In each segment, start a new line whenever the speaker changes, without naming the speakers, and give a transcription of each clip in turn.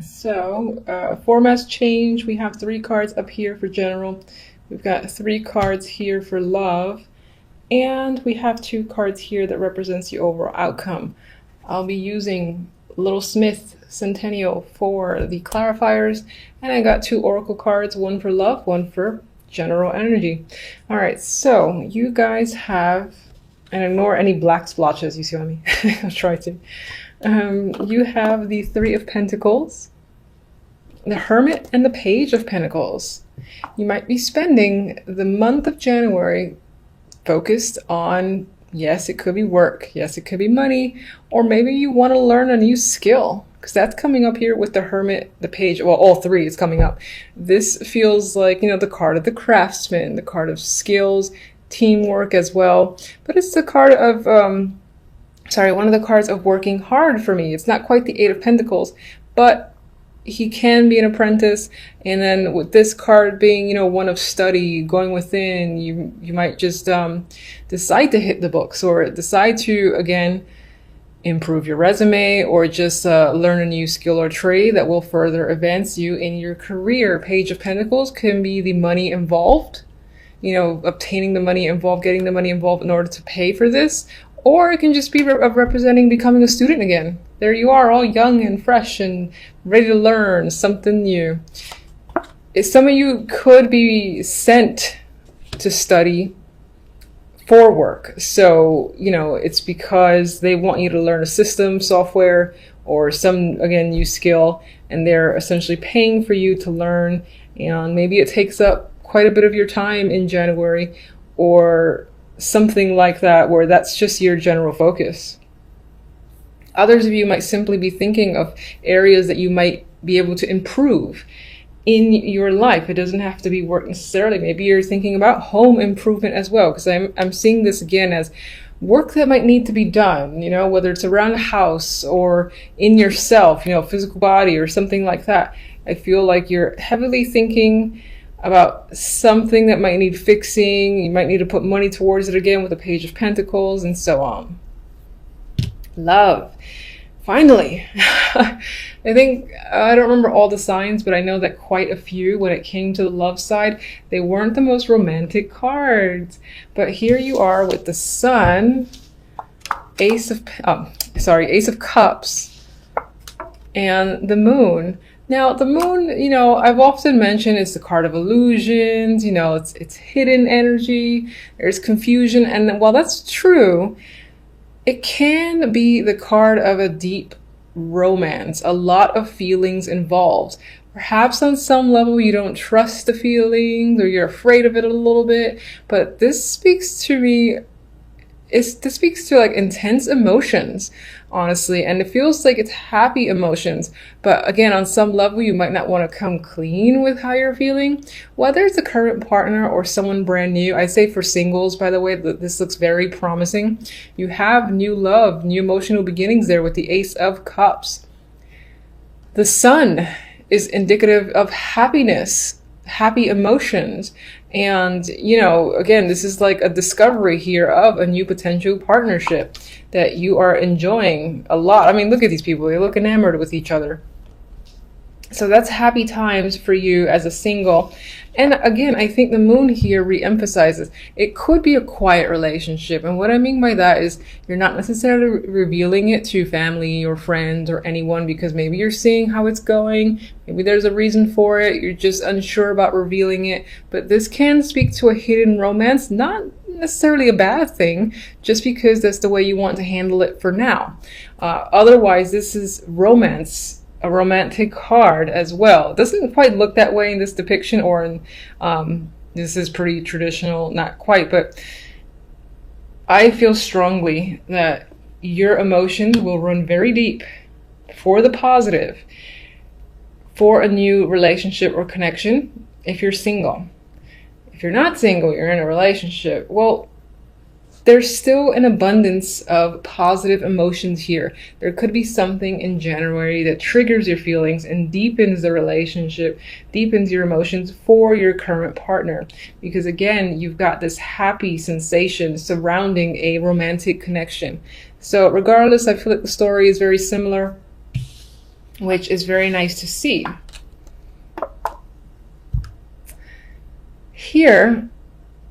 So, formats change. We have 3 cards up here for general. We've got 3 cards here for love. And we have 2 cards here that represents the overall outcome. I'll be using Little Smith Centennial for the clarifiers. And I got 2 oracle cards, one for love, one for general energy. All right, so you guys have, and ignore any black splotches, you see what I mean? I'll try to. You have the 3 of Pentacles, the Hermit, and the Page of Pentacles. You might be spending the month of January focused on, yes, it could be work, yes, it could be money, or maybe you want to learn a new skill, because that's coming up here with the Hermit, the Page. Well, all 3 is coming up. This feels like, the card of the craftsman, the card of skills, teamwork as well. But it's the card of, one of the cards of working hard for me. It's not quite the 8 of Pentacles, but he can be an apprentice. And then with this card being, one of study, going within, you might just decide to hit the books, or decide to, again, improve your resume, or just learn a new skill or trade that will further advance you in your career. Page of Pentacles can be the money involved, obtaining the money involved, getting the money involved in order to pay for this. Or it can just be representing becoming a student again. There you are, all young and fresh and ready to learn something new. Some of you could be sent to study for work. So, it's because they want you to learn a system, software, or some, again, new skill, and they're essentially paying for you to learn. And maybe it takes up quite a bit of your time in January, or something like that, where that's just your general focus. Others of you might simply be thinking of areas that you might be able to improve in your life. It doesn't have to be work necessarily. Maybe you're thinking about home improvement as well, because I'm seeing this again as work that might need to be done, whether it's around the house or in yourself, physical body or something like that. I feel like you're heavily thinking about something that might need fixing. You might need to put money towards it again with the Page of Pentacles, and so on. Love. Finally. I think, I don't remember all the signs, but I know that quite a few, when it came to the love side, they weren't the most romantic cards. But here you are with the Sun, Ace of Cups, and the Moon. Now, the Moon, I've often mentioned, it's the card of illusions, it's hidden energy, there's confusion. And while that's true, it can be the card of a deep romance, a lot of feelings involved. Perhaps on some level you don't trust the feelings, or you're afraid of it a little bit, but this speaks to me. This speaks to like intense emotions, honestly, and it feels like it's happy emotions. But again, on some level, you might not want to come clean with how you're feeling. Whether it's a current partner or someone brand new, I say for singles, by the way, this looks very promising. You have new love, new emotional beginnings there with the Ace of Cups. The Sun is indicative of happiness, happy emotions. And, again, this is like a discovery here of a new potential partnership that you are enjoying a lot. I mean, look at these people. They look enamored with each other. So that's happy times for you as a single. And again, I think the Moon here re-emphasizes it could be a quiet relationship. And what I mean by that is you're not necessarily revealing it to family or friends or anyone, because maybe you're seeing how it's going. Maybe there's a reason for it. You're just unsure about revealing it. But this can speak to a hidden romance, not necessarily a bad thing, just because that's the way you want to handle it for now. Otherwise, this is romance. A romantic card as well. It doesn't quite look that way in this depiction, or in this is pretty traditional, not quite, but I feel strongly that your emotions will run very deep for the positive for a new relationship or connection if you're single. If you're not single, you're in a relationship, well, there's still an abundance of positive emotions here. There could be something in January that triggers your feelings and deepens the relationship, deepens your emotions for your current partner. Because again, you've got this happy sensation surrounding a romantic connection. So regardless, I feel like the story is very similar. which is very nice to see. Here,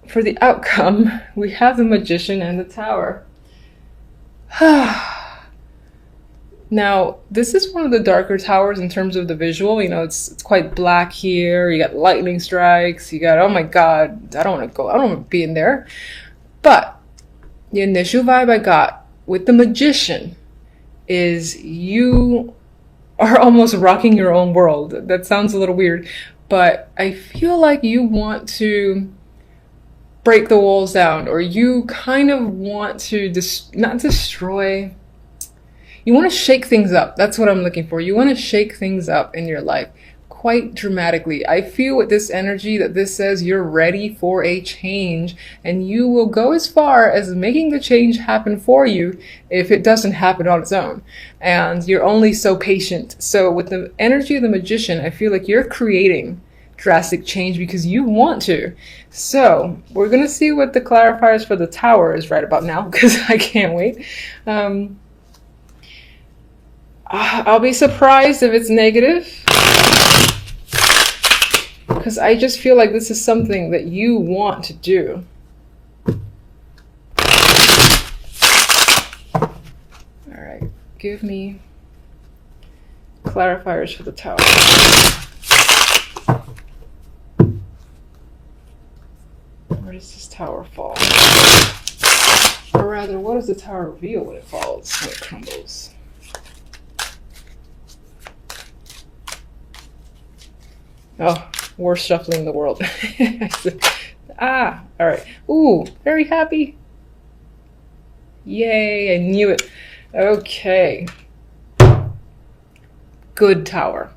for the outcome, we have the Magician and the Tower. Now, this is one of the darker towers in terms of the visual. You know, it's quite black here. You got lightning strikes. You got, oh my God, I don't want to go. I don't want to be in there. But the initial vibe I got with the Magician is you are almost rocking your own world. That sounds a little weird, but I feel like you want to break the walls down, or you kind of want to not destroy. You want to shake things up. That's what I'm looking for. You want to shake things up in your life quite dramatically. I feel with this energy that this says you're ready for a change, and you will go as far as making the change happen for you if it doesn't happen on its own. And you're only so patient. So with the energy of the Magician, I feel like you're creating drastic change because you want to. So we're going to see what the clarifiers for the Tower is right about now, because I can't wait. I'll be surprised if it's negative, because I just feel like this is something that you want to do. All right, give me clarifiers for the Tower. Where does this Tower fall? Or rather, what does the Tower reveal when it falls, when it crumbles? Oh, worst shuffling in the world. All right. Ooh, very happy. Yay, I knew it. Okay. Good Tower.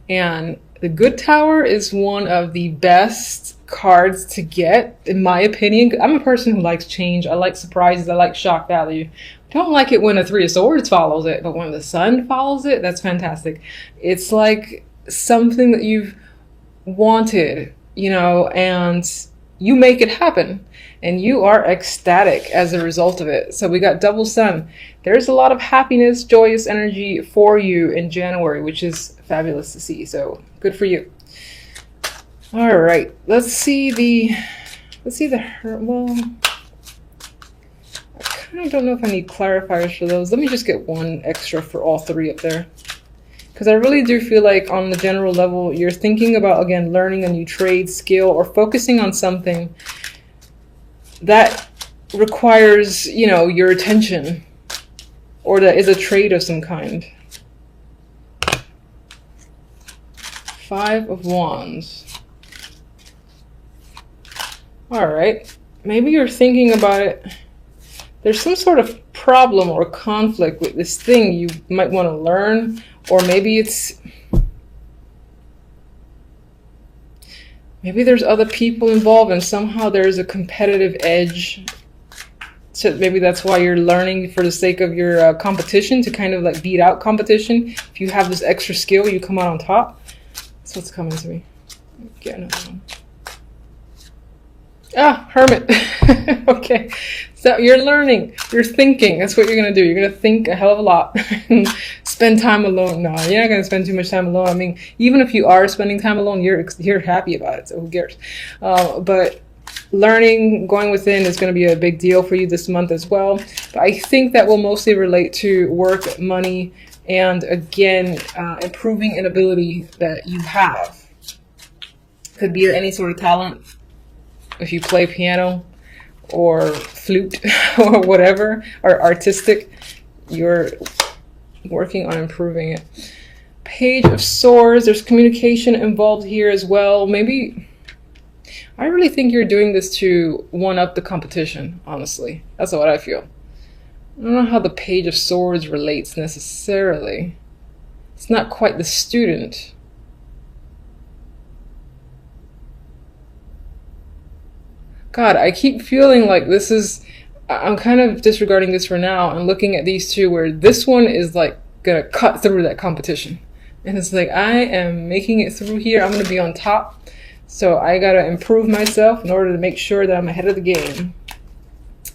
And the Good Tower is one of the best cards to get, in my opinion. I'm a person who likes change. I like surprises. I like shock value. I don't like it when a Three of Swords follows it, but when the Sun follows it, that's fantastic. It's like something that you've wanted, you know, and you make it happen, and you are ecstatic as a result of it. So we got double Sun. There's a lot of happiness, joyous energy for you in January, which is fabulous to see. So good for you. All right, let's see the well, I kind of don't know if I need clarifiers for those. Let me just get one extra for all three up there. Because I really do feel like on the general level, you're thinking about, again, learning a new trade, skill, or focusing on something that requires, you know, your attention, or that is a trade of some kind. Five of Wands. All right. Maybe you're thinking about it. There's some sort of problem or conflict with this thing you might want to learn. Or maybe there's other people involved, and somehow there's a competitive edge. So maybe that's why you're learning for the sake of your competition, to kind of like beat out competition. If you have this extra skill, you come out on top. That's what's coming to me. Get another one. Ah, Hermit. Okay. So you're learning, you're thinking. That's what you're going to do. You're going to think a hell of a lot. Spend time alone. No, you're not going to spend too much time alone. I mean, even if you are spending time alone, you're happy about it. So who cares? But learning, going within is going to be a big deal for you this month as well. But I think that will mostly relate to work, money, and again, improving an ability that you have. Could be any sort of talent. If you play piano or flute or whatever, or artistic, you're working on improving it. Page of Swords, there's communication involved here as well. Maybe, I really think you're doing this to one-up the competition, honestly. That's what I feel. I don't know how the Page of Swords relates necessarily. It's not quite the student. God, I keep feeling like this is, I'm kind of disregarding this for now and looking at these two where this one is like gonna cut through that competition. And it's like, I am making it through here. I'm gonna be on top. So I gotta improve myself in order to make sure that I'm ahead of the game.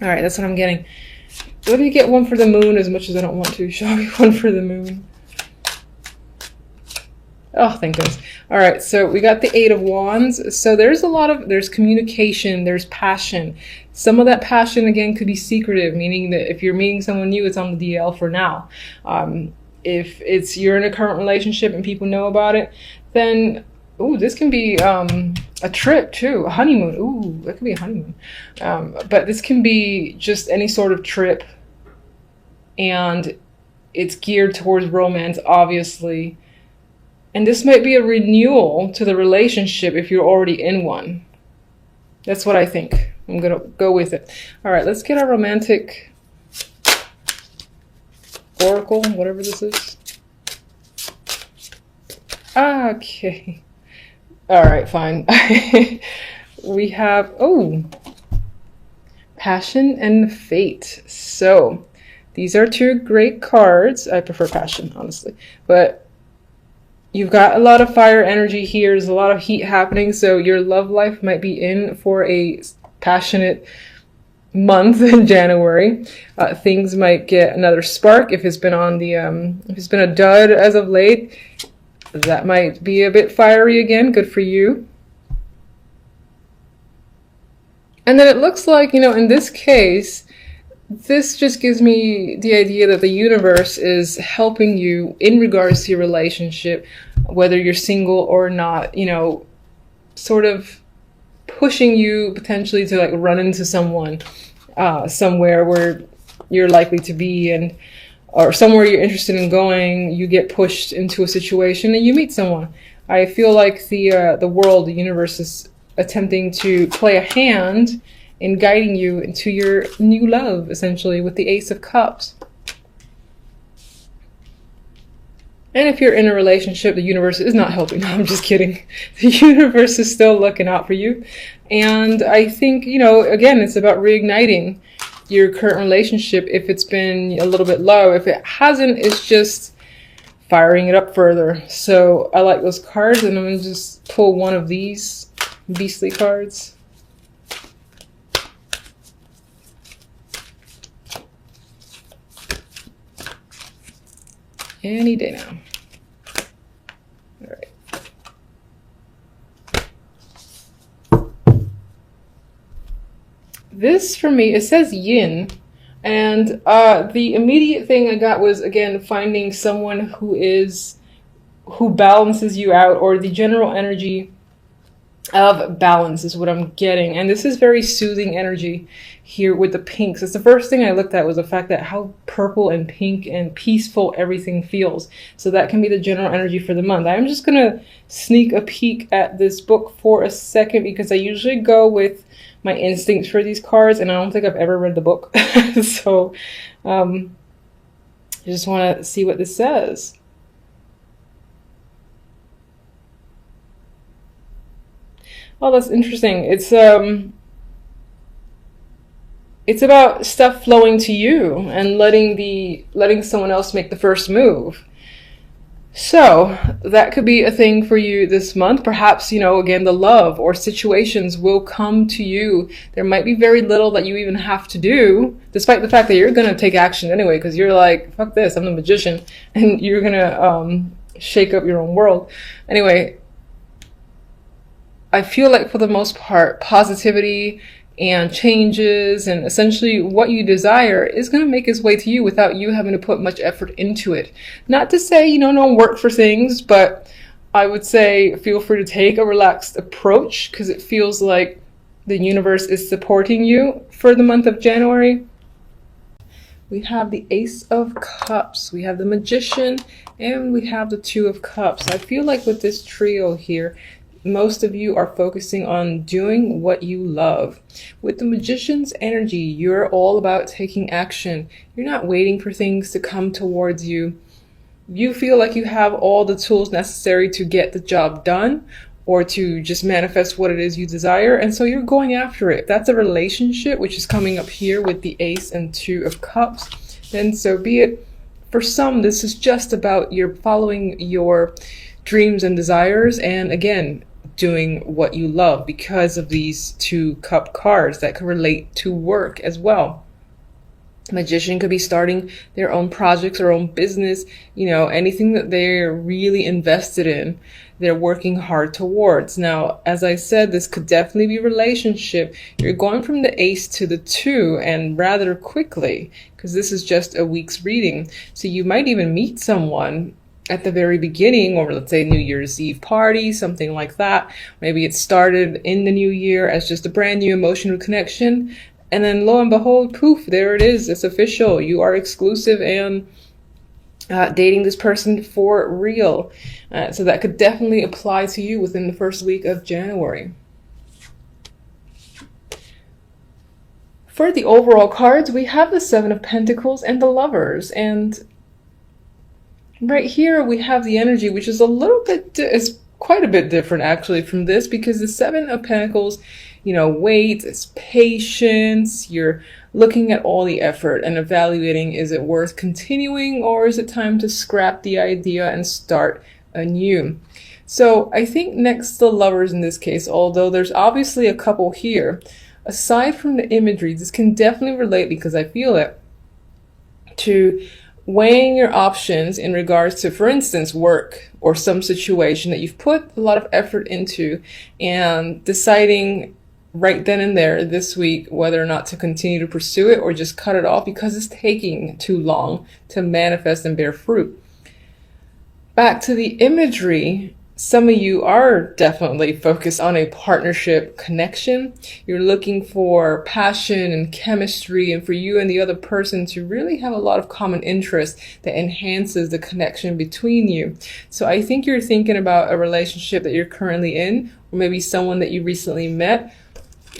All right, that's what I'm getting. Let me get one for the Moon as much as I don't want to. Show me one for the Moon. Oh, thank goodness. All right, so we got the Eight of Wands. So there's communication, there's passion. Some of that passion, again, could be secretive, meaning that if you're meeting someone new, it's on the DL for now. If you're in a current relationship and people know about it, then, ooh, this can be a trip too, a honeymoon. Ooh, that could be a honeymoon. But this can be just any sort of trip, and it's geared towards romance, obviously. And this might be a renewal to the relationship if you're already in one. That's what I think. I'm going to go with it. All right, let's get our romantic oracle, whatever this is. Okay. All right, fine. We have, passion and fate. So these are two great cards. I prefer passion, honestly. But you've got a lot of fire energy here. There's a lot of heat happening. So your love life might be in for a passionate month in January. Things might get another spark if it's been on the if it's been a dud as of late. That might be a bit fiery again. Good for you. And then it looks like, in this case, this just gives me the idea that the universe is helping you in regards to your relationship, whether you're single or not, sort of pushing you potentially to like run into someone somewhere where you're likely to be, or somewhere you're interested in going. You get pushed into a situation and you meet someone. I feel like the world, the universe, is attempting to play a hand in guiding you into your new love, essentially, with the Ace of Cups. And if you're in a relationship, the universe is not helping. No, I'm just kidding. The universe is still looking out for you. And I think, again, it's about reigniting your current relationship if it's been a little bit low. If it hasn't, it's just firing it up further. So I like those cards, and I'm going to just pull one of these beastly cards. Any day now. All right. This for me, it says yin, and the immediate thing I got was, again, finding someone who balances you out, or the general energy of balance is what I'm getting. And this is very soothing energy here with the pinks. It's the first thing I looked at, was the fact that how purple and pink and peaceful everything feels. So that can be the general energy for the month. I'm just gonna sneak a peek at this book for a second, because I usually go with my instincts for these cards, and I don't think I've ever read the book. So I just want to see what this says. Oh, that's interesting. It's about stuff flowing to you and letting someone else make the first move. So that could be a thing for you this month. Perhaps, again, the love or situations will come to you. There might be very little that you even have to do, despite the fact that you're going to take action anyway, because you're like, fuck this, I'm the magician, and you're going to shake up your own world. Anyway, I feel like for the most part, positivity and changes and essentially what you desire is going to make its way to you without you having to put much effort into it. Not to say, don't work for things, but I would say feel free to take a relaxed approach, because it feels like the universe is supporting you for the month of January. We have the Ace of Cups, we have the Magician, and we have the Two of Cups. I feel like with this trio here, most of you are focusing on doing what you love. With the Magician's energy, you're all about taking action. You're not waiting for things to come towards you. You feel like you have all the tools necessary to get the job done, or to just manifest what it is you desire, and so you're going after it. If that's a relationship, which is coming up here with the Ace and Two of Cups, then so be it. For some, this is just about you're following your dreams and desires, and again, doing what you love, because of these two cup cards that can relate to work as well. Magician could be starting their own projects or own business, you know, anything that they're really invested in, they're working hard towards. Now, as I said, this could definitely be relationship. You're going from the Ace to the 2 and rather quickly, because this is just a week's reading. So you might even meet someone at the very beginning, or let's say New Year's Eve party, something like that. Maybe it started in the new year as just a brand new emotional connection. And then lo and behold, poof, there it is. It's official. You are exclusive and dating this person for real. So that could definitely apply to you within the first week of January. For the overall cards, we have the Seven of Pentacles and the Lovers. And right here we have the energy, which is a little bit, is quite a bit different actually from this, because the Seven of Pentacles, you know, wait, it's patience. You're looking at all the effort and evaluating, is it worth continuing, or is it time to scrap the idea and start anew? So I think next to the Lovers in this case, although there's obviously a couple here, aside from the imagery, this can definitely relate, because I feel it, to weighing your options in regards to, for instance, work or some situation that you've put a lot of effort into, and deciding right then and there this week whether or not to continue to pursue it or just cut it off because it's taking too long to manifest and bear fruit. Back to the imagery, some of you are definitely focused on a partnership connection. You're looking for passion and chemistry, and for you and the other person to really have a lot of common interest that enhances the connection between you. So I think you're thinking about a relationship that you're currently in, or maybe someone that you recently met,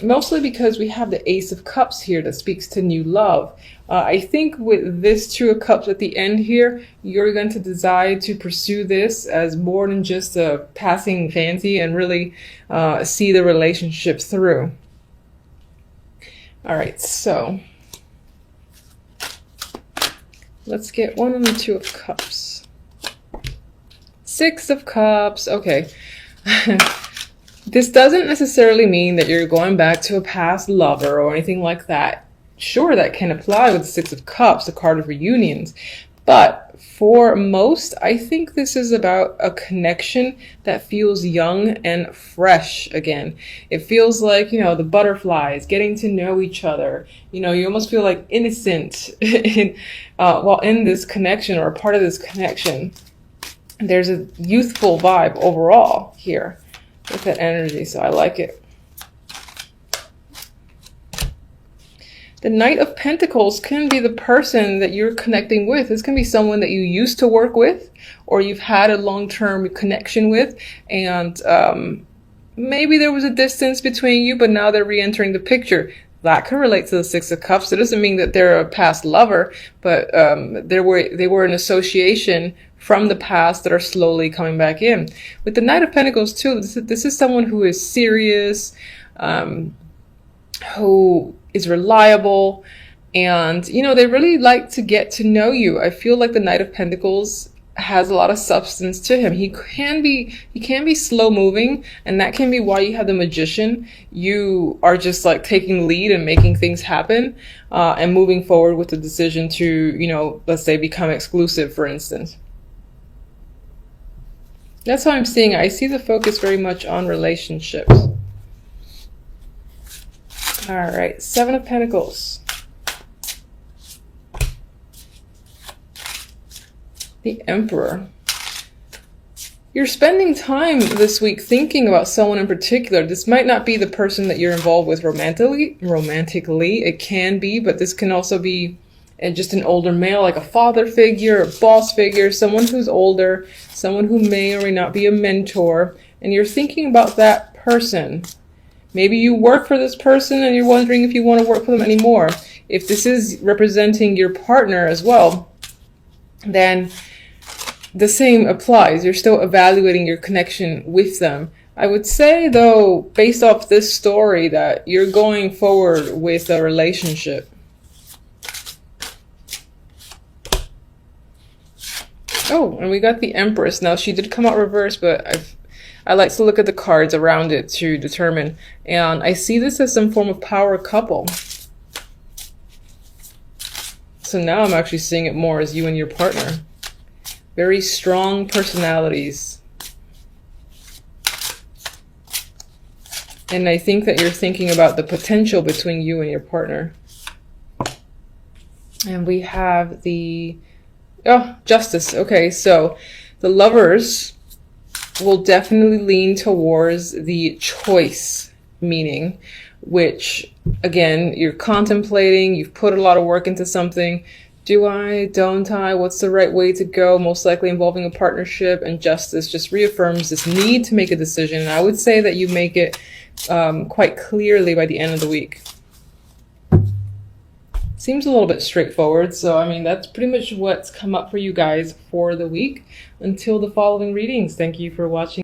mostly because we have the Ace of Cups here that speaks to new love. I think with this Two of Cups at the end here, you're going to decide to pursue this as more than just a passing fancy and really see the relationship through. All right, so let's get one on the Two of Cups. Six of Cups, okay. This doesn't necessarily mean that you're going back to a past lover or anything like that. Sure, that can apply with the Six of Cups, the card of reunions. But for most, I think this is about a connection that feels young and fresh again. It feels like, you know, the butterflies, getting to know each other. You know, you almost feel like innocent while in this connection or a part of this connection. There's a youthful vibe overall here with that energy, so I like it. The Knight of Pentacles can be the person that you're connecting with. This can be someone that you used to work with, or you've had a long-term connection with, and maybe there was a distance between you, but now they're re-entering the picture. That can relate to the Six of Cups. It doesn't mean that they're a past lover, but they were an association from the past that are slowly coming back in. With the Knight of Pentacles too, this is someone who is serious, who is reliable, and you know, they really like to get to know you. I feel like the Knight of Pentacles has a lot of substance to him. He can be slow moving, and that can be why you have the Magician. You are just like taking lead and making things happen, and moving forward with the decision to, you know, let's say become exclusive, for instance. That's how I'm seeing it. I see the focus very much on relationships. All right, Seven of Pentacles. The Emperor. You're spending time this week thinking about someone in particular. This might not be the person that you're involved with romantically. It can be, but this can also be just an older male, like a father figure, a boss figure, someone who's older, someone who may or may not be a mentor, and you're thinking about that person. Maybe you work for this person and you're wondering if you want to work for them anymore. If this is representing your partner as well, then the same applies. You're still evaluating your connection with them. I would say, though, based off this story, that you're going forward with a relationship. Oh, and we got the Empress. Now, she did come out reversed, but I like to look at the cards around it to determine. And I see this as some form of power couple. So now I'm actually seeing it more as you and your partner. Very strong personalities. And I think that you're thinking about the potential between you and your partner. And we have the Justice. Okay, so the Lovers will definitely lean towards the choice meaning, which again, you're contemplating, you've put a lot of work into something. Do I, don't I, what's the right way to go? Most likely involving a partnership, and Justice just reaffirms this need to make a decision. And I would say that you make it quite clearly by the end of the week. Seems a little bit straightforward. So, I mean, that's pretty much what's come up for you guys for the week. Until the following readings, thank you for watching.